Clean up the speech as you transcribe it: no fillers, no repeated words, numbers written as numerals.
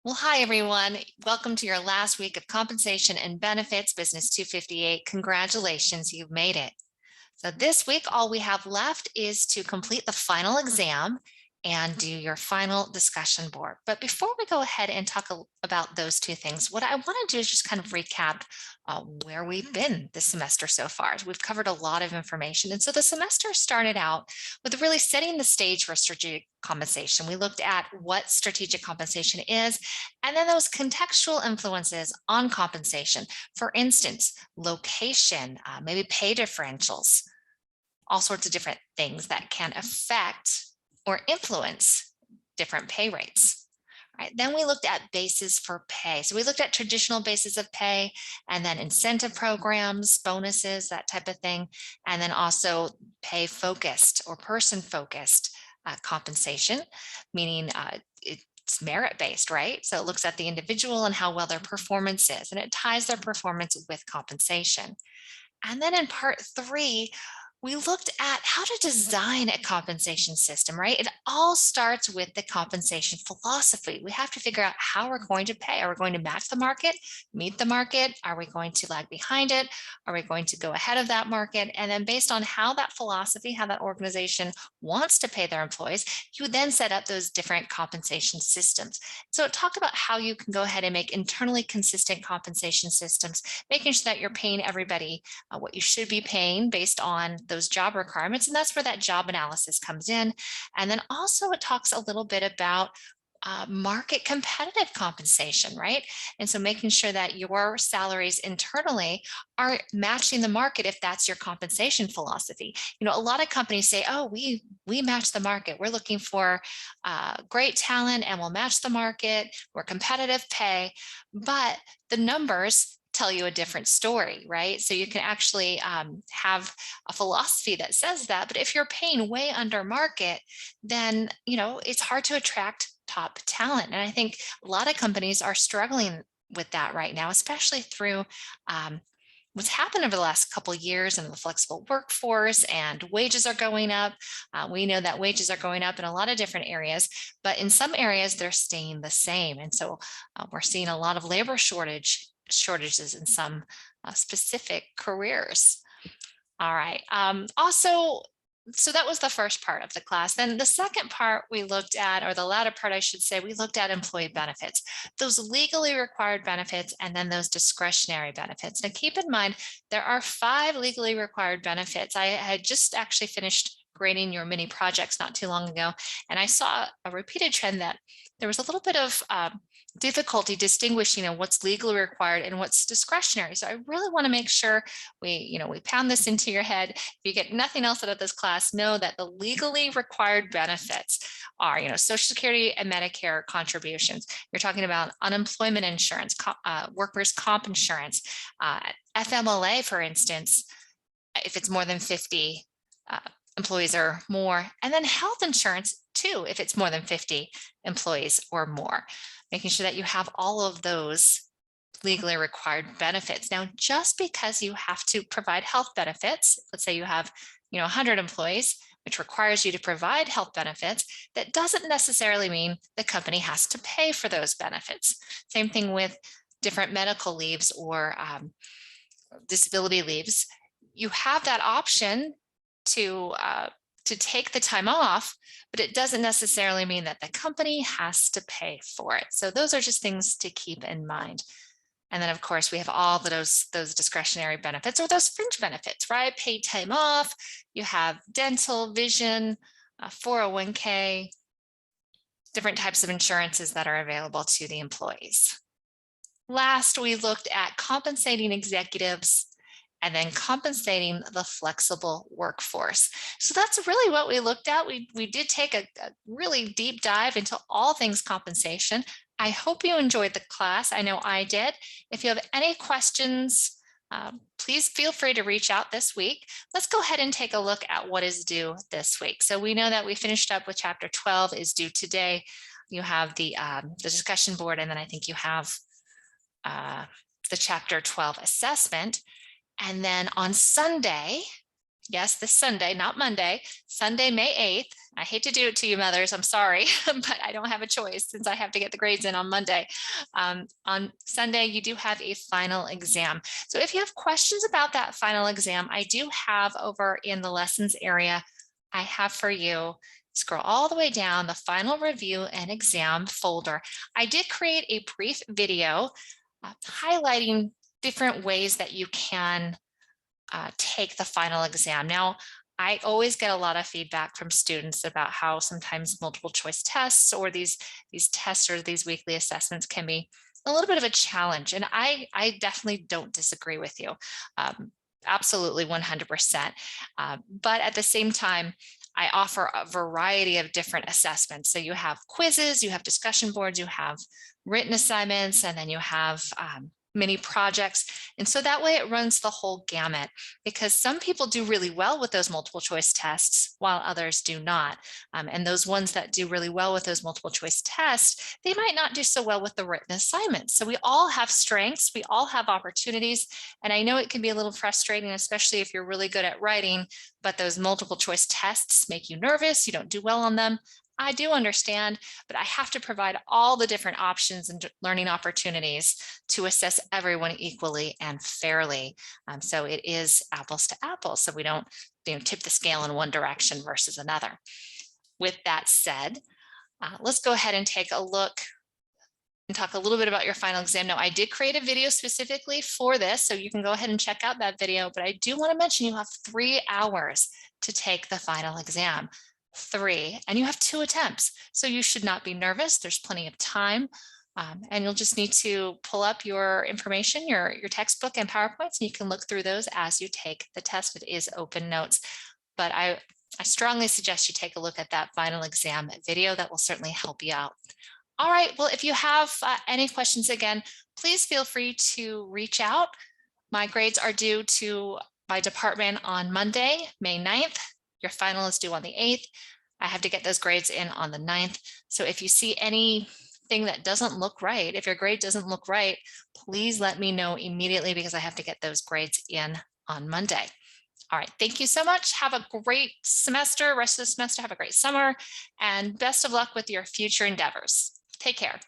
Well, hi, everyone. Welcome to your last week of Compensation and Benefits Business 258. Congratulations, you've made it. So this week, all we have left is to complete the final exam and do your final discussion board. But before we go ahead and talk about those two things, what I want to do is just kind of recap where we've been this semester so far. We've covered a lot of information. And so the semester started out with really setting the stage for strategic compensation. We looked at what strategic compensation is, and then those contextual influences on compensation. For instance, location, maybe pay differentials, all sorts of different things that can affect or influence different pay rates. Right. Then we looked at bases for pay. So we looked at traditional bases of pay and then incentive programs, bonuses, that type of thing. And then also pay focused or person focused compensation, meaning it's merit based, right? So it looks at the individual and how well their performance is, and it ties their performance with compensation. And then in part three, we looked at how to design a compensation system, right? It all starts with the compensation philosophy. We have to figure out how we're going to pay. Are we going to match the market, meet the market? Are we going to lag behind it? Are we going to go ahead of that market? And then based on how that philosophy, how that organization wants to pay their employees, you would then set up those different compensation systems. So it talked about how you can go ahead and make internally consistent compensation systems, making sure that you're paying everybody what you should be paying based on those job requirements. And that's where that job analysis comes in. And then also it talks a little bit about market competitive compensation, right? And so making sure that your salaries internally are matching the market if that's your compensation philosophy. You know, a lot of companies say, oh, we match the market. We're looking for great talent and we'll match the market. We're competitive pay, but the numbers tell you a different story, right? So you can actually have a philosophy that says that, but if you're paying way under market, then it's hard to attract top talent. And I think a lot of companies are struggling with that right now, especially through what's happened over the last couple of years and the flexible workforce, and wages are going up. We know that wages are going up in a lot of different areas, but in some areas they're staying the same. And so we're seeing a lot of labor shortages in some specific careers. All right. So that was the first part of the class. Then the second part we looked at, or the latter part, I should say, we looked at employee benefits, those legally required benefits, and then those discretionary benefits. Now, keep in mind, there are 5 legally required benefits. I had just actually finished grading your mini projects not too long ago, and I saw a repeated trend that there was a little bit of difficulty distinguishing what's legally required and what's discretionary. So I really want to make sure we pound this into your head. If you get nothing else out of this class, know that the legally required benefits are, Social Security and Medicare contributions. You're talking about unemployment insurance, workers' comp insurance, FMLA, for instance, if it's more than 50 employees or more, and then health insurance too, if it's more than 50 employees or more, making sure that you have all of those legally required benefits. Now, just because you have to provide health benefits, let's say you have 100 employees, which requires you to provide health benefits, that doesn't necessarily mean the company has to pay for those benefits. Same thing with different medical leaves or disability leaves. You have that option to take the time off, but it doesn't necessarily mean that the company has to pay for it. So those are just things to keep in mind. And then, of course, we have all those discretionary benefits, or those fringe benefits, right? Paid time off. You have dental, vision, 401k, different types of insurances that are available to the employees. Last, we looked at compensating executives and then compensating the flexible workforce. So that's really what we looked at. We did take a really deep dive into all things compensation. I hope you enjoyed the class. I know I did. If you have any questions, please feel free to reach out this week. Let's go ahead and take a look at what is due this week. So we know that we finished up with chapter 12 is due today. You have the discussion board, and then I think you have the chapter 12 assessment. And then on Sunday, Yes, this Sunday, not Monday, Sunday, May 8th. I hate to do it to you mothers, I'm sorry, but I don't have a choice since I have to get the grades in on Monday. On Sunday, you do have a final exam. So if you have questions about that final exam, I do have over in the lessons area, I have for you, scroll all the way down the final review and exam folder. I did create a brief video highlighting different ways that you can take the final exam. Now, I always get a lot of feedback from students about how sometimes multiple choice tests or these tests or these weekly assessments can be a little bit of a challenge. And I definitely don't disagree with you. Absolutely 100%. But at the same time, I offer a variety of different assessments. So you have quizzes, you have discussion boards, you have written assignments, and then you have mini projects. And so that way it runs the whole gamut because some people do really well with those multiple choice tests while others do not. And those ones that do really well with those multiple choice tests, they might not do so well with the written assignments. So we all have strengths, we all have opportunities. And I know it can be a little frustrating, especially if you're really good at writing, but those multiple choice tests make you nervous, you don't do well on them. I do understand, but I have to provide all the different options and learning opportunities to assess everyone equally and fairly. So it is apples to apples. So we don't tip the scale in one direction versus another. With that said, let's go ahead and take a look and talk a little bit about your final exam. Now, I did create a video specifically for this, so you can go ahead and check out that video, but I do want to mention you have 3 hours to take the final exam. 3, and you have 2 attempts. So you should not be nervous. There's plenty of time. And you'll just need to pull up your information, your textbook and PowerPoints, and you can look through those as you take the test. It is open notes, but I strongly suggest you take a look at that final exam video. That will certainly help you out. All right, well, if you have any questions, again, please feel free to reach out. My grades are due to my department on Monday, May 9th. Your final is due on the 8th. I have to get those grades in on the 9th. So if you see anything that doesn't look right, if your grade doesn't look right, please let me know immediately because I have to get those grades in on Monday. All right, thank you so much. Have a great semester, rest of the semester, have a great summer, and best of luck with your future endeavors. Take care.